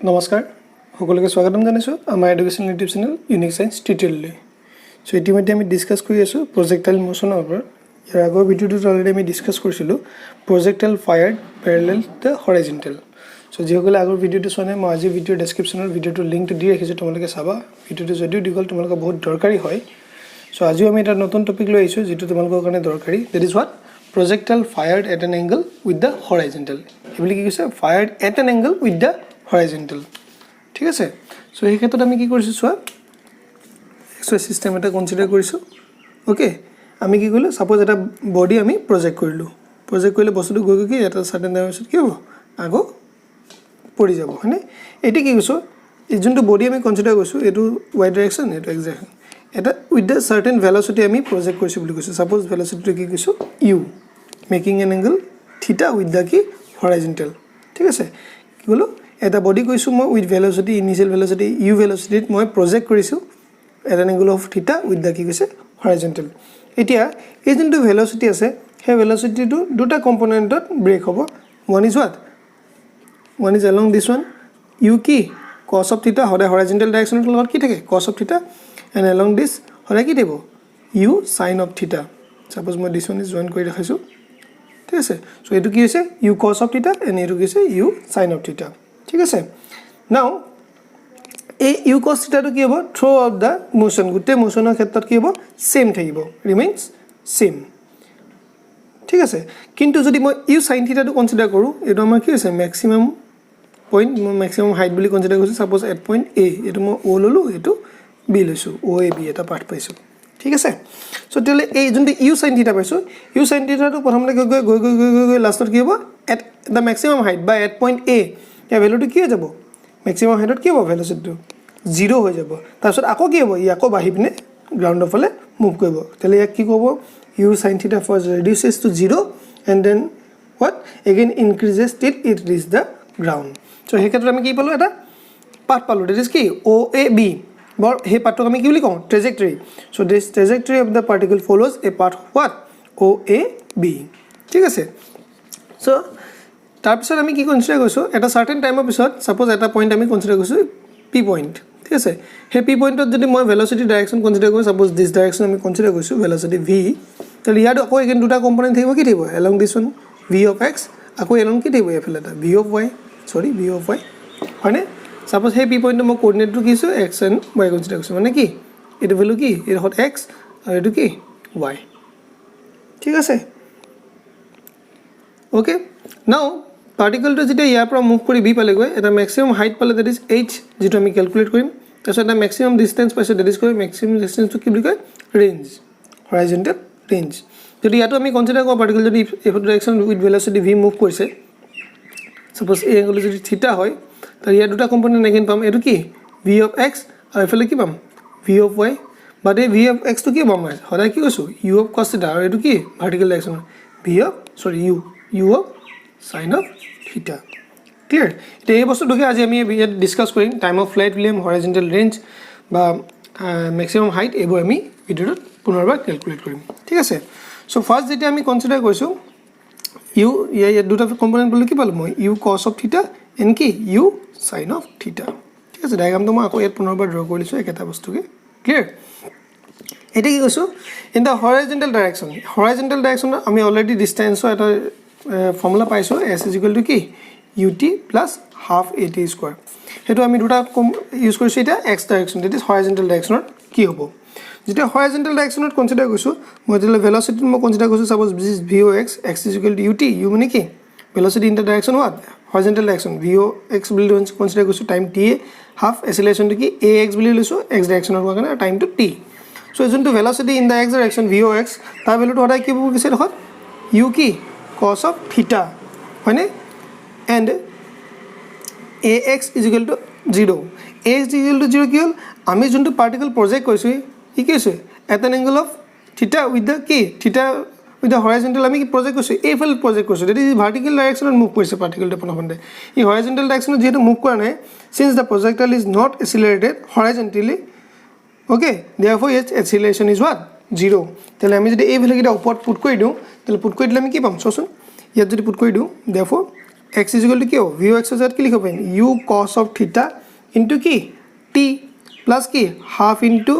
নমস্কাৰ সকলোকে স্বাগতম জনাইছোঁ আমাৰ education YouTube channel unique science টিউটৰিয়েললৈ সো ইতিমধ্যে আমি ডিসকাস কৰি আছোঁ প্ৰজেক্টাইল মোশনৰ ওপৰত ইয়াৰ আগৰ ভিডিঅ'টোত অলৰেডি আমি ডিসকাস কৰিছিলোঁ প্ৰজেক্টাইল ফায়াৰ্ড পেৰেলেল টু হৰাইজন্টেল সো যিসকলে আগৰ ভিডিঅ'টো চোৱা নাই মই আজি ভিডিঅ' ডেছক্ৰিপশ্যনৰ ভিডিঅ'টোৰ লিংকটো দি ৰাখিছোঁ তোমালোকে চাবা ভিডিঅ'টো যদিও দীঘল তোমালোকৰ বহুত দৰকাৰী হয় সো আজিও আমি এটা নতুন টপিক লৈ আহিছোঁ যেটো তোমালোকৰ কাৰণে দৰকাৰী that is what projectile fired at an angle with the horizontal এবিলি কি কৈছে fired at an angle with the horizontal ঠিক আছে সো এই ক্ষেত্ৰত আমি কি কৰিছো সোৱা এক্সট্ৰা সিস্টেম এটা কনসিডাৰ কৰিছো ওকে আমি কি কৰিলো সাপোজ এটা বডি আমি প্ৰজেক্ট কৰিলো বস্তুটো গৈ গৈ এটা সাৰ্টেন ডাইমেনশন কি হ'ব আগো পৰি যাব হয়নে এটি কি কৈছো এই যোনটো বডি আমি কনসিডাৰ কৰিছো এটো y ডাইৰেকশন এটো x ডাইৰেকশন এটা উইথ দ্য সাৰ্টেন ভেলোসিটি আমি প্ৰজেক্ট কৰিছো বুলি কৈছো সাপোজ ভেলোসিটিটো কি কৈছো u making an angle theta with the key horizontal ঠিক আছে কি হলো এটা বডি কৈছো মই with velocity initial velocity u velocity মই প্ৰজেক্ট কৰিছো at an angle of theta with the কি কৈছে horizontal এতিয়া এই যোনটো ভেলোসিটি আছে হে ভেলোসিটিটো দুটা কম্পোনেন্টত ব্ৰেক হ'ব one is what one is along this one u কি cos of theta Hare horizontal direction লগত কি থাকে cos of theta and along this হৰে কি দেব u sin of theta suppose মই this one is join কৰি ৰাখিছো ঠিক আছে সো এটো কি হৈছে u cos of theta and এটো কি হৈছে u sin of theta ঠিক আছে নাও এই u cos theta টো কি হ'ব থ্ৰু আউট দা মোশন গুটে মোশনৰ ক্ষেত্ৰত কি হ'ব সেম থাকিব ৰিমেইনস সেম ঠিক আছে কিন্তু যদি মই u sin theta টো কনসিডাৰ কৰো এটো আমাৰ কি হৈছে ম্যাক্সিমাম পইণ্ট ম্যাক্সিমাম হাইট বুলি কনসিডাৰ কৰিছো সাপোজ এট পইণ্ট a এটো মই o ললো এটো b লৈছো o a b এটা পাৰ্ট পাইছো ঠিক আছে সো তেলে এই যোনটো u sin theta পাইছো u sin theta টো প্ৰথমতে গৈ লাষ্টত কি হ'ব এট দা ম্যাক্সিমাম হাইট বা এট পইণ্ট a या ভ্যালুটো কি হৈ যাব ম্যাক্সিমাম হাইটত কি হ'ব ভেলোসিটিটো 0 হৈ যাব তাৰপিছত আকৌ কি হ'ব ই আকৌ বাঢ়ি পিনে গ্ৰাউণ্ডৰ ফালে মুভ কৰিব তেলে ইয়াক কি ক'ব u sin theta first reduces to 0 and then what again increases till it reaches the ground so हे ক্ষেত্ৰত আমি কি পালো এটা পাথ পালো that is কি o a b বৰ হে পাথটোক আমি কি বুলি কওঁ trajectory so this trajectory of the particle follows a path what o a b ঠিক আছে so তাৰপিছত আমি কি কনসিডাৰ কৰিছো এটা সাৰ্টেন টাইমৰ পিছত সাপোজ এটা পইণ্ট আমি কনসিডাৰ কৰিছো p পইণ্ট ঠিক আছে হে p পইণ্টত যদি মই ভেলোসিটি ডাইৰেকশন কনসিডাৰ কৰো সাপোজ দিস ডাইৰেকশন আমি কনসিডাৰ কৰিছো ভেলোসিটি v তেল ইয়াত আকৌ এগেন দুটা কম্পোনেন্ট থাকিব কি থাকিব along this one v of x আকৌ along কি থাকিব এফালে এটা v of y হয়নে সাপোজ হে p পইণ্ট মই কোঅৰ্ডিনেটটো কিছো x and y কনসিডাৰ কৰিছো মানে কি এটো ভ্যালু কি এৰ হট x আৰু এটো কি y ঠিক আছে ওকে নাও পাৰ্টিকলটো যেতিয়া ইয়াৰ পৰা মুভ কৰি b পালে গৈ এটা ম্যাক্সিমাম হাইট পালে দ্যাট ইজ h যেটো আমি ক্যালকুলেট কৰিম তাৰছত এটা ম্যাক্সিমাম ডিসটেন্স পাইছো দ্যাট ইজ কয় ম্যাক্সিমাম ডিসটেন্সটো কি বুলি কয় ৰেঞ্জ হৰাইজন্টেল ৰেঞ্জ যদি ইয়াটো আমি কনসিডাৰ কৰো পাৰ্টিকল যদি এফ direction with velocity v move কৰিছে সাপোজ এই এংগল যদি থিটা হয় তাৰ ইয়াৰ দুটা কম্পোনেন্ট এগেইন পাম এটো কি v of x আৰু এফালে কি পাম v of y বাট এই v of x তো কি পাম হৰাই কি কৈছো u of cos theta আৰু এটো কি vertical direction u of sin of theta clear এটা এই বস্তুটোকে আজি আমি ডিসকাস কৰিম টাইম অফ ফ্লাইট উইলিয়াম হৰাইজন্টেল ৰেঞ্জ বা ম্যাক্সিমাম হাইট এবোৰ আমি ভিডিঅ'ত পুনৰবাৰ ক্যালকুলেট কৰিম ঠিক আছে সো ফাৰ্স্ট যেটা আমি কনসিডাৰ কৰিছো u ইয়া দুটা কম্পোনেন্ট বলি কি পালো মই u cos of theta and কি u sin of theta ঠিক আছে ডায়াগ্ৰামটো মই আকৌ ইয়াত পুনৰবাৰ ড্ৰ কৰিছো একেটা বস্তুকে ক্লিয়াৰ এটা কি কৈছো ইন দা হৰাইজন্টেল ডাইৰেকশন আমি অলৰেডি ডিসটেন্সৰ এটা ফৰ্মুলা পাইছো s = কি ut + half at square হেতু আমি দুটা ইউজ কৰিছো এটা x ডাইৰেকশন দ্যাট ইজ হৰাইজন্টেল ডাইৰেকশনত কি হ'ব যেতিয়া হৰাইজন্টেল ডাইৰেকশনত কনসিডাৰ কৰিছো মই তেলে ভেলোসিটি মই কনসিডাৰ কৰিছো suppose this is vox x = ut u মানে কি velocity in the direction what horizontal direction vox বুলি কনসিডাৰ কৰিছো time t half acceleration to কি ax বুলি লৈছো x ডাইৰেকশনৰ কাৰণে টাইম টু t so যোনটো velocity in the x direction vox তাৰ ভ্যালুটো হৰাই কি হ'ব কৈছে দেখত u কি cos of theta হয়নে and ax = 0 ax = 0 কি হল আমি যোনটো পাৰ্টিকল প্ৰজেক্ট কৰিছো কি কৈছে at an angle of theta with the কি theta with the horizontal আমি কি প্ৰজেক্ট কৰিছো এই ফালে প্ৰজেক্ট কৰিছো দ্যাট ইজ ভাৰ্টিকেল ডাইৰেকশনত মুভ কৰিছে পাৰ্টিকলটো প্ৰথমতে এই হৰাইজন্টেল ডাইৰেকশনত যেটো মুভ কৰা নাই since the projectile is not accelerated horizontally okay therefore its acceleration is what 0 তেলে আমি যদি এই ভ্যালু কিটা ওপৰত পুট কৰি দিও তেলে পুট কৰি দিলে আমি কি পাম চোন ইয়াত যদি পুট কৰি দিও therefore x ইকুৱেল টু কি হ'ব v x জেড কি লিখিব পাৰিম u cos of theta into কি t প্লাস কি হাফ ইনটু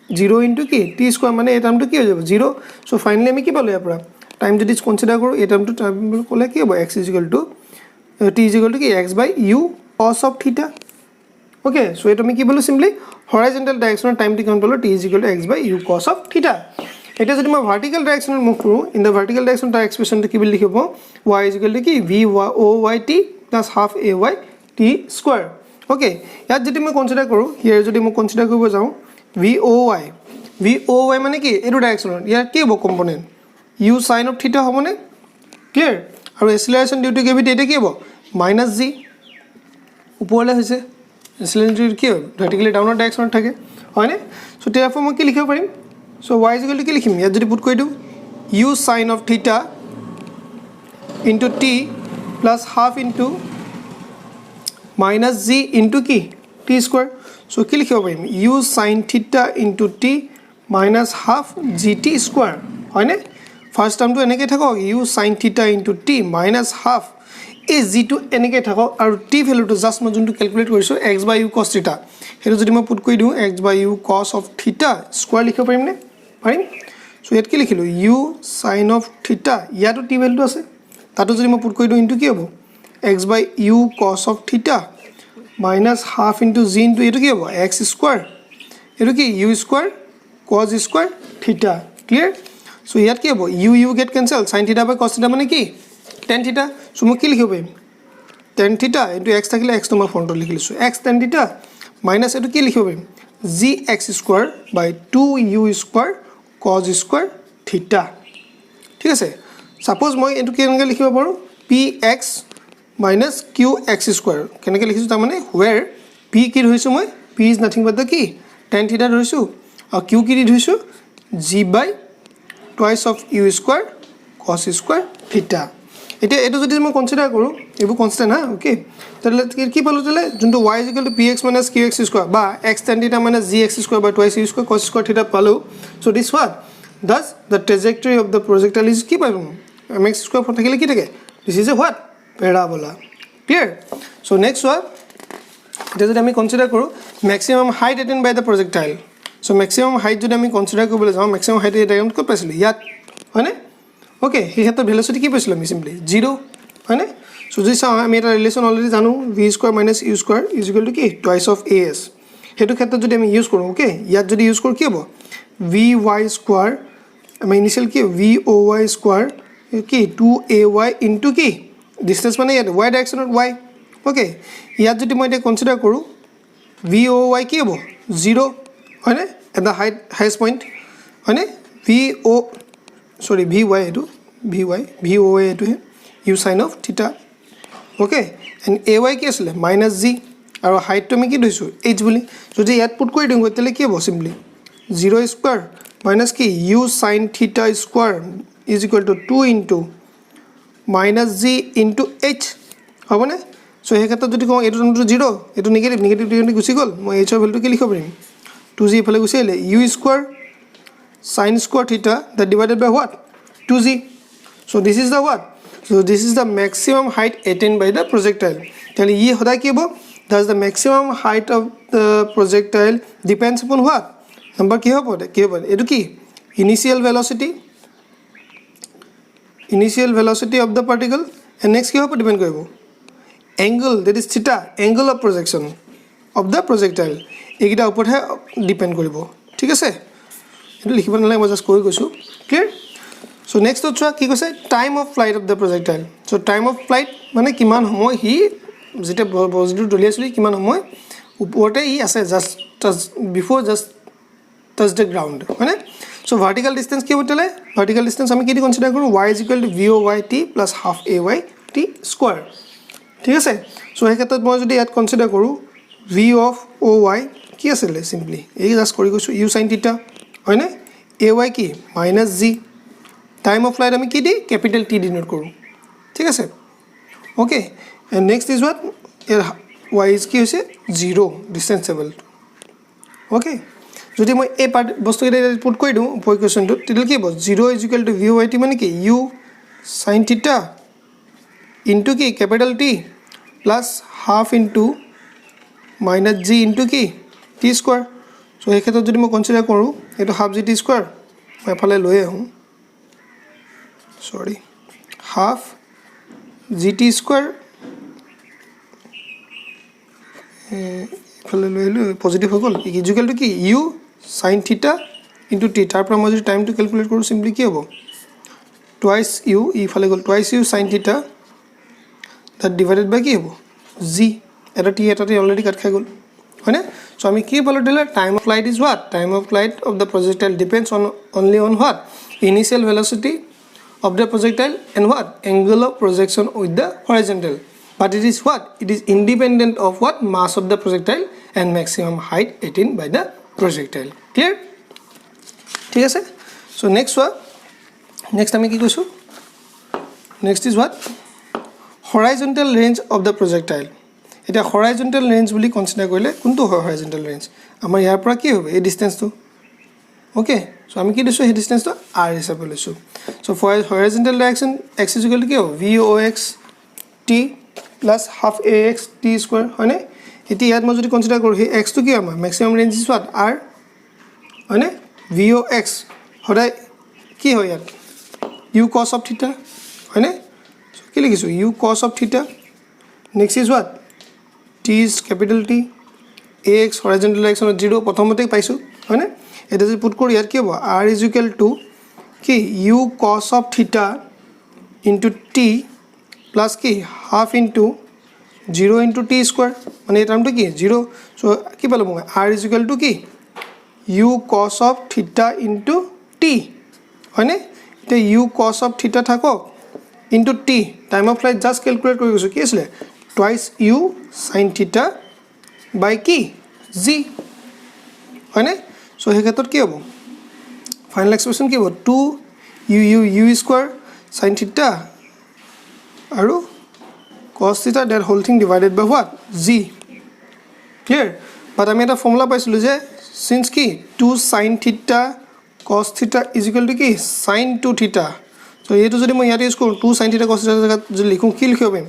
0 ইনটু কি t স্কয়ার মানে এই টার্মটো কি হৈ যাব 0 সো ফাইনালি আমি কি পালো ইয়াৰ পৰা টাইম যদি কনসিডাৰ কৰো এই টাৰ্মটো ক'লে কি হ'ব x equal to t equal to কি x by u cos of theta okay so এটা আমি কি বলো সিম্পলি হৰাইজন্টাল ডাইৰেকশনৰ টাইমটো কিমান পালো t equal to x by u cos of theta এটা যদি মই ভাৰ্টিকেল ডাইৰেকশনত মুভ কৰো ইন দা ভাৰ্টিকেল ডাইৰেকশন তাৰ এক্সপ্ৰেছনটো কি বুলি লিখিব y ইকুৱেল টু কি v o y t plus half a y t square okay ইয়াত যদি মই কনসিডাৰ কৰো হিয়াৰ যদি মই কনসিডাৰ কৰিব যাওঁ v o y মানে কি এটো ডাইৰেকশনত ইয়াৰ কি হ'ব component u sin of theta হ'বনে ক্লিয়াৰ আৰু এক্সিলাৰেশন ডিউ টু গ্ৰেভিটি এটা কি হ'ব মাইনাস g ওপৰলৈ হৈছে এক্সিলাৰেশন ডিউ কি হ'ব ভাৰ্টিকেলি ডাউনৰ ডাইৰেকশনত থাকে হয়নে সো therefore মই কি লিখিব পাৰিম so y is equal to কি লিখিম ইয়াত যদি পুট কৰি দিও u sin of theta into t plus half into minus g into কি t square সো কি লিখিব পাৰিম u sin theta into t minus half gt square হয়নে ফার্স্ট টার্মটো এনেকৈ থাকক u sin theta into t minus half এই g টো এনেকৈ থাকক আৰু t ভ্যালুটো জাস্ট মই যোনটো ক্যালকুলেট কৰিছো x by u cos theta হেতু যদি মই পুট কৰি দিও x by u cos of theta square লিখিব পাৰিম নে পাৰিম সো ইয়াত কি লিখিলো u sin of theta ইয়াটো t ভ্যালুটো আছে তাতো যদি মই পুট কৰি দিও ইনটু কি হ'ব x by u cos of theta minus half into g into এটো কি হ'ব x স্কয়াৰ এটো কি u square cos square theta clear so ইয়াত কি হ'ব u get cancel sin theta by cos theta মানে কি tan theta সো মই কি লিখিব পাৰিম tan theta into x থাকিলে x তোমাৰ ফৰ্মটো লিখি লৈছো x tan theta minus এটো কি লিখিব পাৰিম gx square by 2u square cos square theta ঠিক আছে সাপোজ মই এটো কেনেকৈ লিখিব পাৰো px minus qx স্কয়াৰ কেনেকৈ লিখিছো তাৰ মানে where p কি ধৰিছো মই p is nothing but the কি tan theta ধৰিছো আৰু q কি ধৰিছো g by twice of u square cos square theta এটা এটো যদি মই কনসিডাৰ কৰো এবু কনস্ট্যান্ট হা ওকে তাহলে কি পালো তাহলে যোনটো y px - qx স্কয়ার বা x tan theta - gx square by twice u square cos square theta পালো so this what thus the trajectory of the projectile is কি পাইম mx স্কয়ার ফর থাকিলে কি থাকে this is a what parabola clear so next one এটা যদি আমি consider কৰো maximum height attained by the projectile so maximum height যদি আমি কনসিডার কৰিবলৈ যাওঁ maximum height এটা কত পাইছিল ইয়াত হয়নে ওকে এই ক্ষেত্ৰত ভেলোসিটি কি পাইছিল আমি সিম্পলি 0 হয়নে সো যদি চাও আমি এটা ৰিলেশন অলৰেডি জানো v স্কয়াৰ - u স্কয়াৰ = কি twice of as হেতু ক্ষেত্ৰত যদি আমি ইউজ কৰো ওকে ইয়াত যদি ইউজ কৰো কি হ'ব vy স্কয়াৰ আমি ইনিশিয়াল কি voy স্কয়াৰ কি 2ay into কি ডিসটেন্স মানে ইয়াত y ডাইৰেকশনত y ওকে ইয়াত যদি মই এটা কনসিডাৰ কৰো voy কি হ'ব 0 হয়নে এট দা হাইয়েস্ট পইণ্ট হয়নে vy এটো voy এটো u sin of theta okay and ay কি আছিল -g আৰু হাইটটো আমি কি ধৰিছো h বুলি যদি ইয়াত পুট কৰি দিও তেলে কি হ'ব সিম্পলি 0 স্কয়াৰ minus কি u sin theta square = 2 into -g into h হবনে সো এই ক্ষেত্ৰত যদি কওঁ এটো টাৰ্মটো 0 এটো নেগেটিভ টো গুছি গল মই h এৰ ভ্যালুটো কি লিখিব পাৰিম 2g এফালে গুছি আহিলে u square sin square theta that divided by what 2g so this is the what so this is the maximum height attained by the projectile tell ye hoda ki hobo thus the maximum height of the projectile depends upon what number ki hobo etu ki initial velocity of the particle and next ki hobo depend koribo angle that is theta angle of projection of the projectile egita upor he depend koribo thik ase এটো লিখিব নালাগে মই just কৈ গৈছো clear so next ট্ৰা কি কৈছে time of flight of the projectile so time of flight মানে কিমান সময় হি যেটা পজিটিভ দলিয়াছলি কিমান সময় উপৰতে ই আছে just বিফোৰ just touch the ground মানে সো ভাৰ্টিকেল ডিসটেন্স কি হতেলে ভাৰ্টিকেল ডিসটেন্স আমি কি দি কনসিডাৰ কৰো y = voy t + half ay t square ঠিক আছে সো এই ক্ষেত্ৰত মই যদি ইয়াত কনসিডাৰ কৰো v of oy কি আছিল সিম্পলি এই জাস্ট কৰি গৈছো u sin theta হয়নে ay কি -g টাইম অফ ফ্লাইট আমি কি দি ক্যাপিটাল t ডিনোট কৰো ঠিক আছে okay and next is what y is কি হৈছে 0 ডিসটেন্স লেভেল ওকে যদি মই এই পাৰ্ট বস্তু এটা পুট কৰি দিও উপৰ কোৱেশ্চনটো তেতিয়া কি হ'ব 0 = voy t মানে কি u sin theta ইনটু কি capital T plus half into minus G into কি টি স্কোৱাৰ সো এই ক্ষেত্ৰত যদি মই কনসিডাৰ কৰোঁ এইটো হাফ জি টি স্কোৱাৰ মই এফালে লৈ আহোঁ সৰি হাফ জি টি স্কোৱাৰ এফালে লৈ আহিলোঁ পজিটিভ হৈ গ'ল ইকুৱেল টু কি u sine theta into t তাৰ পৰা মই যদি টাইমটো ক্যালকুলেট কৰোঁ সিম্পলি কি হ'ব টুৱাইস ইউ ইফালে গ'ল twice u sine theta that divided by কি হ'ব g এটা টি অলৰেডি কাট খাই গ'ল হয়নে সো আমি কি বলো দিলে time of flight is what time of flight of the projectile depends on only on what initial velocity of the projectile and what angle of projection with the horizontal but it is what it is independent of what mass of the projectile and maximum height attained by the projectile clear ঠিক আছে so next আমি কি কৈছো next is what horizontal range of the projectile এটা horizontal range বুলি consider কৰিলে কোনটো horizontal range আমাৰ ইয়াৰ পৰা কি হবে এই ডিসটেন্সটো okay so আমি কি দিছো এই ডিসটেন্সটো r হিচাপে লৈছো so for horizontal direction x is equal to কি হ'ব vox t plus half ax t square হয়নে এটি ইয়াত মই যদি কনসিডাৰ কৰো এই x টো কি আমাৰ maximum range is what r হয়নে vox হদাই কি হয় ইয়াত u cos of theta হয়নে so কি লিখিছো u cos of theta next is what t is capital T ax horizontal direction 0 প্ৰথমতে পাইছো হয়নে এটা যদি পুট কৰো ইয়াত কি হ'ব r is equal to কি u cos of theta into t plus কি half into 0 into t square মানে এই টার্মটো কি 0 সো কি পালো মই r is equal to কি u cos of theta into t হয়নে এটা u cos of theta থাকক into t time of flight just calculate কৰি গৈছো কি আছিল twice u sin theta by কি g হয়নে সো এই ক্ষেত্ৰত কি হ'ব ফাইনাল এক্সপ্ৰেশন কি হ'ব 2 u স্কয়াৰ sin theta আৰু cos theta that whole thing divided by what g clear but আমি এটা ফৰ্মুলা পাইছিলো যে since কি 2 sin theta cos theta is equal to কি sin 2 theta so এইটো যদি মই ইয়াত ইউজ কৰো 2 sin theta cos theta জায়গাত যদি লিখো কি লিখিব পাৰিম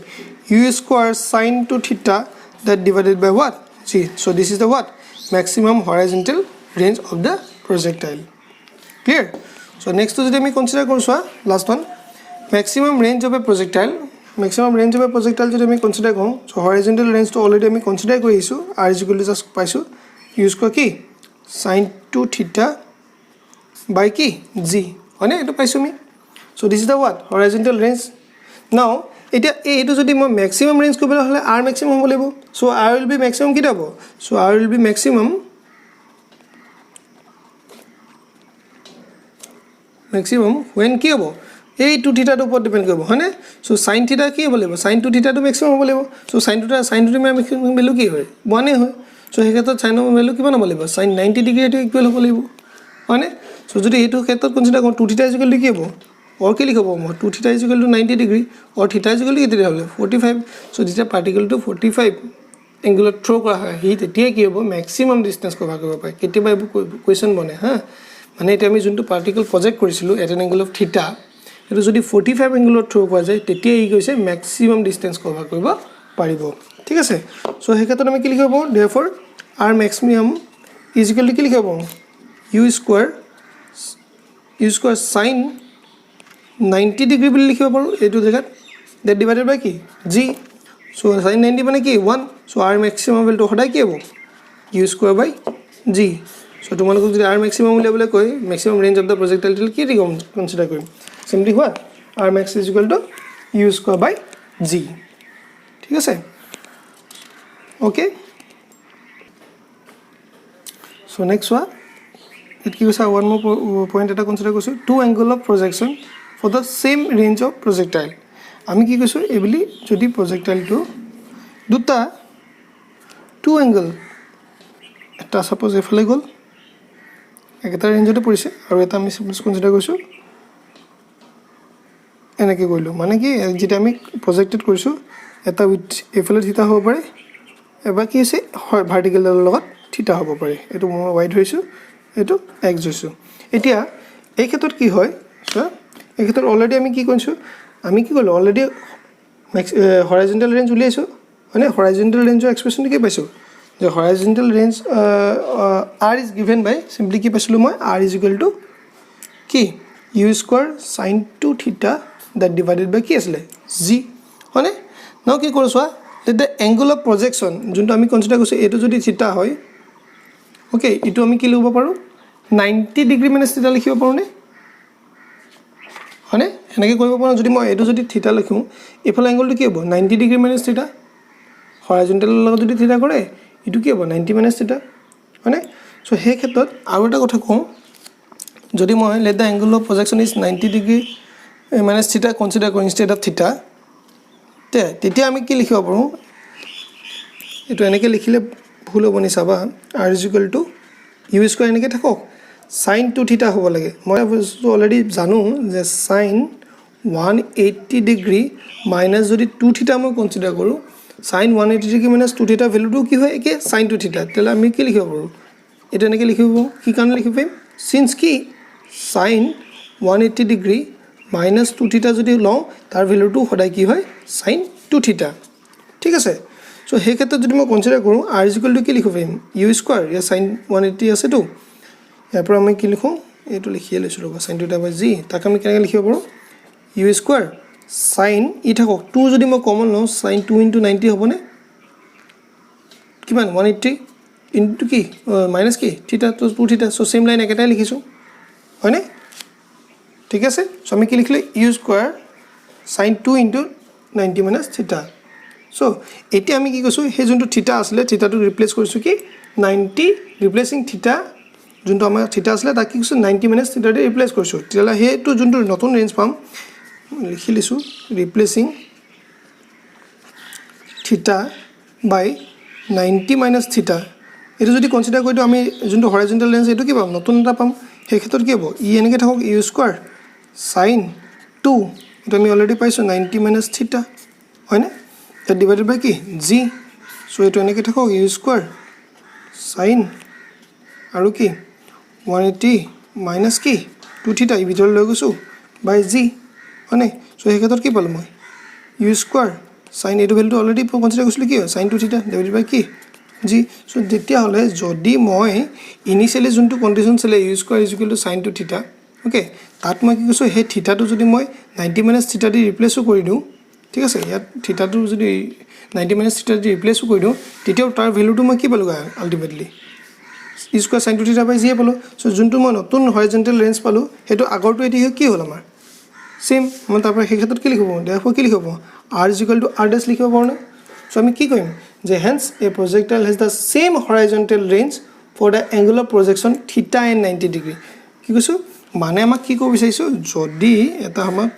u square sin 2 theta that divided by what g so this is the what maximum horizontal range of the projectile clear so next to যদি আমি কনসিডার কৰো so last one maximum range of a projectile যদি আমি consider কৰো so horizontal range to already আমি consider কৰিছো r is equal to just পাইছো use কৰ কি sin 2 theta by কি g হয়নে এটো পাইছো আমি so this is the what horizontal range now এটা এইটো যদি মই maximum range কৰিবলৈ হলে r maximum হ'ব লাগিব so r will be maximum কি হ'ব so r will be maximum when কি হ'ব এই 2 theta ৰ ওপৰত ডিপেন্ড কৰিব হয়নে so sin theta কি হ'ব লাগিব sin 2 theta টো maximum হ'ব লাগিব so sin 2 maximum ভ্যালু কি হয় 1 হয় so এই ক্ষেত্ৰত sin ৰ ভ্যালু কিমান হ'ব লাগিব sin 90 ডিগ্ৰী এটো ইকুৱেল হ'ব লাগিব হয়নে so যদি এইটো ক্ষেত্ৰত কনসিডাৰ কৰোঁ 2 theta is equal to কি হ'ব or কি লিখব মই 2 theta is equal to 90 degree or theta is equal to কি হ'ব 45 so যেতিয়া particle to 45 angle থ্ৰো কৰা হয় হি তেতিয়া কি হ'ব maximum distance কভাৰ কৰিব পাৰে কেতিয়াবা এই কোৱেশ্চন বনে হা মানে এটা আমি যোনটো পাৰ্টিকল প্ৰজেক্ট কৰিছিলো এট এন এংগল অফ থিটা এটো যদি 45 এংগলত থ্ৰো কৰা যায় তেতিয়া ই কৈছে maximum distance কভাৰ কৰিব পাৰিব ঠিক আছে সো এই ক্ষেত্ৰত আমি কি লিখিব therefore r maximum is equal to কি লিখিব u square sin 90 degree বুলি লিখিব পাৰো এটো জায়গাত that divided by কি g so sin 90 মানে কি 1 so r maximum will to হদাই কি হ'ব u square by g so তোমালোক যদি r maximum উলিয়াবলৈ কই maximum range of the projectile কি কনসিডাৰ কৰিম simply what r max is equal to u square by g ঠিক আছে okay so next one it gives us one more point eta consider কৰিছো two angle of projection for the same range of projectile আমি কি কৈছো ably যদি projectile to দুটা two angle এটা suppose এফালে গল একটা ৰেঞ্জতে পৰিছে আৰু এটা আমি suppose কনসিডাৰ কৰিছো এনেকে কইলো মানে কি যেটা আমি প্ৰজেক্টেড কৰিছো এটা উইথ এফালে থিতা হ'ব পাৰে এবা কি আছে ভাৰ্টিকেল লগত থিতা হ'ব পাৰে এটো মই y ধৰিছো এটো x ধৰিছো এতিয়া এই ক্ষেত্ৰত কি হয় সো এই ক্ষেত্ৰত অলৰেডি আমি কি কৰিছো আমি কি কৰিলো অলৰেডি হৰাইজণ্টেল ৰেঞ্জ উলিয়াইছোঁ মানে হৰাইজণ্টেল ৰেঞ্জৰ এক্সপ্ৰেশ্যনটো কি পাইছোঁ যে horizontal range R is given by simply কি পাইছিলোঁ মই আৰ ইজ ইকুৱেল টু কি U square sine two theta that divided by কি আছিলে জি হয়নে ন কি কৰোঁ চোৱা দ্য এংগল অফ প্ৰজেকশ্যন যোনটো আমি কনচিডাৰ কৰিছোঁ এইটো যদি থিটা হয় অ'কে এইটো আমি কি লিখিব পাৰোঁ 90 ডিগ্ৰী মাইনাছ থিটা লিখিব পাৰোঁনে হয়নে এনেকৈ কৰিব পাৰোঁ যদি মই এইটো যদি থিটা লিখোঁ এইফালে এংগলটো কি হ'ব 90 ডিগ্ৰী মাইনাছ থিটা হৰাইজণ্টেলৰ লগত যদি থিটা কৰে এইটো কি হ'ব 90 মাইনাছ থিটা হয়নে চ' সেই ক্ষেত্ৰত আৰু এটা কথা কওঁ যদি মই let the angle of projection is 90 degree minus থিটা কনচিডাৰ কৰোঁ ইনষ্টেড অফ থিটা তেতিয়া আমি কি লিখিব পাৰোঁ এইটো এনেকৈ লিখিলে ভুল হ'ব নি চাবা R is equal to u square এনেকৈ থাকক চাইন টু থিটা হ'ব লাগে মই অলৰেডি জানো যে চাইন 180 ডিগ্ৰী মাইনাছ যদি টু থিটা মই কনচিডাৰ কৰোঁ চাইন 180 ডিগ্ৰী মাইনাছ টু থিটা ভেলুটো কি হয় একে চাইন টু থিটা তেতিয়াহ'লে আমি কি লিখিব পাৰোঁ এইটো এনেকৈ লিখিব পাৰোঁ কি কাৰণে লিখিব পাৰিম চিন্স কি চাইন 180 ডিগ্ৰী মাইনাছ টু থিটা যদি লওঁ তাৰ ভেলুটো সদায় কি হয় চাইন টু থিটা ঠিক আছে চ' সেই ক্ষেত্ৰত যদি মই কনচিডাৰ কৰোঁ আৰ ইজ ইকুৱেল টু কি লিখিব পাৰিম ইউ স্কোৱাৰ ইয়াৰ চাইন 180 আছেতো ইয়াৰ পৰা আমি কি লিখোঁ এইটো লিখিয়ে লৈছোঁ ৰ'বা চাইন থিটা বাই জি তাক আমি কেনেকৈ লিখিব পাৰোঁ ইউ স্কোৱাৰ চাইন ই থাকক টু যদি মই কমন লওঁ চাইন 2 ইনটু 90 হ'বনে কিমান 180 ইনটু কি মাইনাছ কি থিটা তো টু থিটা চ' ছেইম লাইন একেটাই লিখিছোঁ হয়নে ঠিক আছে চ' আমি কি লিখিলোঁ U square sine 2 into 90 minus theta চ' এতিয়া আমি কি কৈছোঁ সেই যোনটো থিটা আছিলে থিটাটো ৰিপ্লেচ কৰিছোঁ কি 90 ৰিপ্লেচিং থিটা যোনটো আমাৰ থিটা আছিলে তাক কি কৈছোঁ 90 মাইনাছ থিটা দি ৰিপ্লেচ কৰিছোঁ তেতিয়াহ'লে সেইটো যোনটো নতুন ৰেঞ্জ পাম লিখি লৈছোঁ ৰিপ্লেচিং থিটা বাই 90 মাইনাছ থিটা এইটো যদি কনচিডাৰ কৰি দিওঁ আমি যোনটো হৰাইজণ্টেল ৰেঞ্জ এইটো কি পাম নতুন এটা পাম সেই ক্ষেত্ৰত কি হ'ব ই এনেকৈ থাকক ইউ স্কোৱাৰ চাইন 2 এইটো আমি অলৰেডি পাইছোঁ 90 মাইনাছ থিটা হয়নে দ্যাট ডিভাইডেড বাই কি জি চ' এইটো এনেকৈ থাকক ইউ স্কোৱাৰ চাইন আৰু কি 180 মাইনাছ কি টু থিটা এই ভিতৰত লৈ গৈছোঁ বাই জি হয়নে চ' সেই ক্ষেত্ৰত কি পালোঁ মই ইউ স্কোৱাৰ চাইন এইটো ভেলুটো অলৰেডি কনচিডাৰ কৰিছিলোঁ কি হয় চাইন টু থিটা ডিভাইডেড বাই কি জি চ' তেতিয়াহ'লে যদি মই ইনিচিয়েলি যোনটো কণ্ডিশ্যন আছিলে u square is equal to sine two theta okay তাত মই কি কৈছোঁ সেই থিটাটো যদি মই 90 মাইনাছ থিটা দি ৰিপ্লেচো কৰি দিওঁ ঠিক আছে ইয়াত থিটাটো যদি 90 মাইনাছ থিটা দি ৰিপ্লেচো কৰি দিওঁ তেতিয়াও তাৰ ভেলুটো মই কি পালোঁ ultimately u square sine two theta by জিয়ে পালোঁ চ' যোনটো মই নতুন হৰাইজণ্টেল ৰেঞ্জ পালোঁ সেইটো আগৰটো এতিয়া কি হ'ল আমাৰ ছেইম মই তাৰপৰা সেই ক্ষেত্ৰত কি লিখিব পাৰোঁ দেখো কি লিখিব পাৰোঁ R is equal to R dash লিখিব পাৰোঁ নে চ' আমি কি কৰিম যে hence a projectile has the same horizontal range for the angle of projection theta and 90 degree কি কৈছোঁ মানে আমাক কি ক'ব বিচাৰিছোঁ যদি এটা আমাক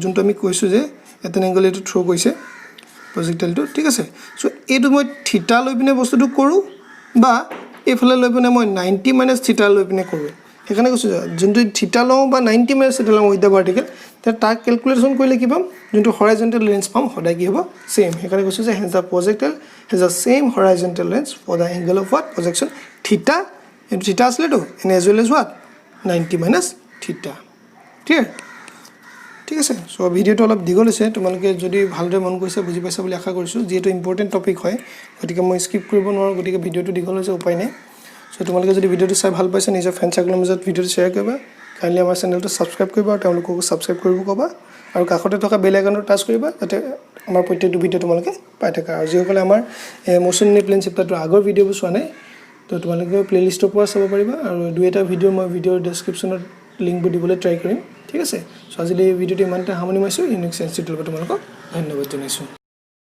যোনটো আমি কৈছোঁ যে এটা এংগল এইটো থ্ৰ' কৰিছে প্ৰজেক্টাইলটো ঠিক আছে চ' এইটো মই থিটা লৈ পিনে বস্তুটো কৰোঁ বা এইফালে লৈ পিনে মই 90 মাইনাছ থিটা লৈ পিনে কৰোঁ সেইকাৰণে কৈছোঁ যোনটো থিটা লওঁ বা 90 মাইনাছ থিটা লওঁ উইথ দ্য ভাৰ্টিকেল তেতিয়া তাক কেলকুলেশ্যন কৰিলে কি পাম যোনটো হৰাইজণ্টেল ৰেঞ্জ পাম সদায় কি হ'ব ছেইম সেইকাৰণে কৈছোঁ যে has the projectile has the same horizontal range for the angle of what projection theta এইটো থিটা আছিলেতো and as well as what 90 minus theta clear ঠিক আছে চ' ভিডিঅ'টো অলপ দীঘল হৈছে তোমালোকে যদি ভালদৰে মন কৰিছে বুজি পাইছা বুলি আশা কৰিছোঁ যিহেতু ইম্পৰ্টেণ্ট টপিক হয় গতিকে মই স্কিপ কৰিব নোৱাৰোঁ গতিকে ভিডিঅ'টো দীঘল হৈছে উপায় নাই চ' তোমালোকে যদি ভিডিঅ'টো চাই ভাল পাইছে নিজৰ ফ্ৰেণ্ড চাৰ্কলৰ মাজত ভিডিঅ'টো শ্বেয়াৰ কৰিবা কাইণ্ডলি আমাৰ চেনেলটো ছাবস্ক্ৰাইব কৰিবা আৰু তেওঁলোককো ছাবস্ক্ৰাইব কৰিব ক'বা আৰু কাষতে থকা বেল আইকনটো টাচ কৰিবা যাতে আমাৰ প্ৰত্যেকটো ভিডিঅ' তোমালোকে পাই থাকা আৰু যিসকলে আমাৰ মোচন নিপ্লেন চেপ্টাৰটোৰ আগৰ ভিডিঅ'বোৰ চোৱা নাই তো তোমালোকে প্লে'লিষ্টৰ পৰা চাব পাৰিবা আৰু দুই এটা ভিডিঅ' মই ভিডিঅ'ৰ ডেছক্ৰিপশ্যনত লিংকবোৰ দিবলৈ ট্ৰাই কৰিম ঠিক আছে চ' আজিলৈ এই ভিডিঅ'টো ইমানতে সামৰণি মাৰিছোঁ ইউনিক চায়েন্স টিউটৰিয়েলৰ পৰা তোমালোকক ধন্যবাদ জনাইছোঁ